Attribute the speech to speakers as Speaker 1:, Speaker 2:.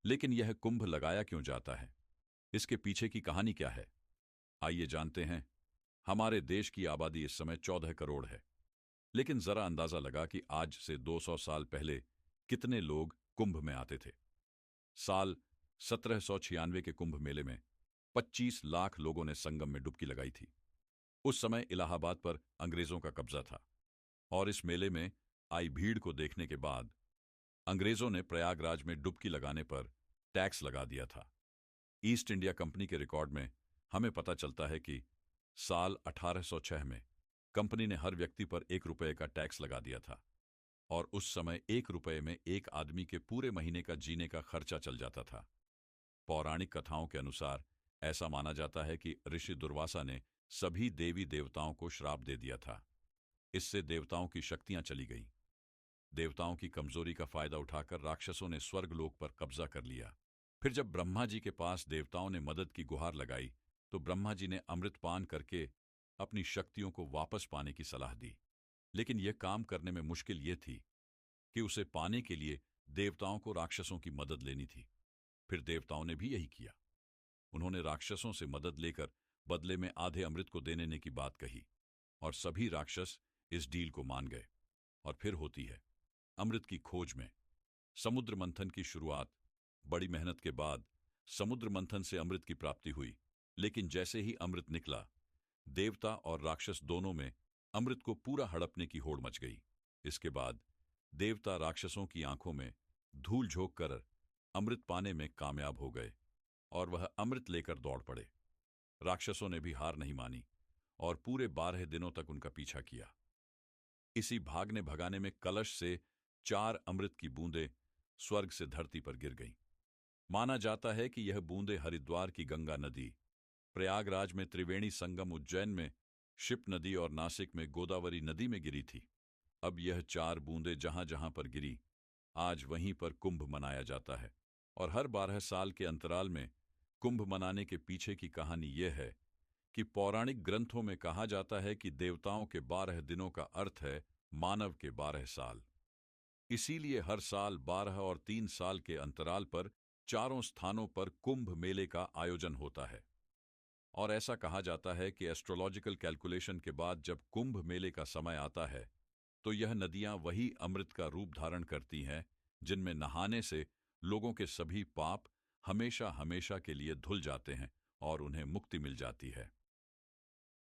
Speaker 1: लेकिन यह कुंभ लगाया क्यों जाता है? इसके पीछे की कहानी क्या है? आइए जानते हैं। हमारे देश की आबादी इस समय 14 करोड़ है। लेकिन जरा अंदाजा लगा कि आज से 200 साल पहले कितने लोग कुंभ में आते थे। साल 1796 के कुंभ मेले में 25 लाख लोगों ने संगम में डुबकी लगाई थी। उस समय इलाहाबाद पर अंग्रेजों का कब्जा था और इस मेले में आई भीड़ को देखने के बाद अंग्रेजों ने प्रयागराज में डुबकी लगाने पर टैक्स लगा दिया था। ईस्ट इंडिया कंपनी के रिकॉर्ड में हमें पता चलता है कि साल 1806 में कंपनी ने हर व्यक्ति पर 1 रुपये का टैक्स लगा दिया था और उस समय 1 रुपये में एक आदमी के पूरे महीने का जीने का खर्चा चल जाता था। पौराणिक कथाओं के अनुसार ऐसा माना जाता है कि ऋषि दुर्वासा ने सभी देवी देवताओं को श्राप दे दिया था। इससे देवताओं की शक्तियां चली गईं। देवताओं की कमजोरी का फायदा उठाकर राक्षसों ने स्वर्गलोक पर कब्जा कर लिया। फिर जब ब्रह्मा जी के पास देवताओं ने मदद की गुहार लगाई तो ब्रह्मा जी ने अमृत पान करके अपनी शक्तियों को वापस पाने की सलाह दी। लेकिन यह काम करने में मुश्किल यह थी कि उसे पाने के लिए देवताओं को राक्षसों की मदद लेनी थी। फिर देवताओं ने भी यही किया। उन्होंने राक्षसों से मदद लेकर बदले में आधे अमृत को देने की बात कही और सभी राक्षस इस डील को मान गए। और फिर होती है अमृत की खोज में समुद्र मंथन की शुरुआत। बड़ी मेहनत के बाद समुद्र मंथन से अमृत की प्राप्ति हुई। लेकिन जैसे ही अमृत निकला, देवता और राक्षस दोनों में अमृत को पूरा हड़पने की होड़ मच गई। इसके बाद देवता राक्षसों की आंखों में धूल झोंक कर अमृत पाने में कामयाब हो गए और वह अमृत लेकर दौड़ पड़े। राक्षसों ने भी हार नहीं मानी और पूरे 12 दिनों तक उनका पीछा किया। इसी भागने भगाने में कलश से 4 अमृत की बूंदें स्वर्ग से धरती पर गिर गईं। माना जाता है कि यह बूंदें हरिद्वार की गंगा नदी, प्रयागराज में त्रिवेणी संगम, उज्जैन में शिप नदी और नासिक में गोदावरी नदी में गिरी थी। अब यह 4 बूंदें जहां जहां पर गिरी, आज वहीं पर कुंभ मनाया जाता है। और हर 12 साल के अंतराल में कुंभ मनाने के पीछे की कहानी यह है कि पौराणिक ग्रंथों में कहा जाता है कि देवताओं के 12 दिनों का अर्थ है मानव के 12 साल। इसीलिए हर साल 12 और 3 साल के अंतराल पर चारों स्थानों पर कुंभ मेले का आयोजन होता है। और ऐसा कहा जाता है कि एस्ट्रोलॉजिकल कैलकुलेशन के बाद जब कुंभ मेले का समय आता है तो यह नदियां वही अमृत का रूप धारण करती हैं जिनमें नहाने से लोगों के सभी पाप हमेशा हमेशा के लिए धुल जाते हैं और उन्हें मुक्ति मिल जाती है।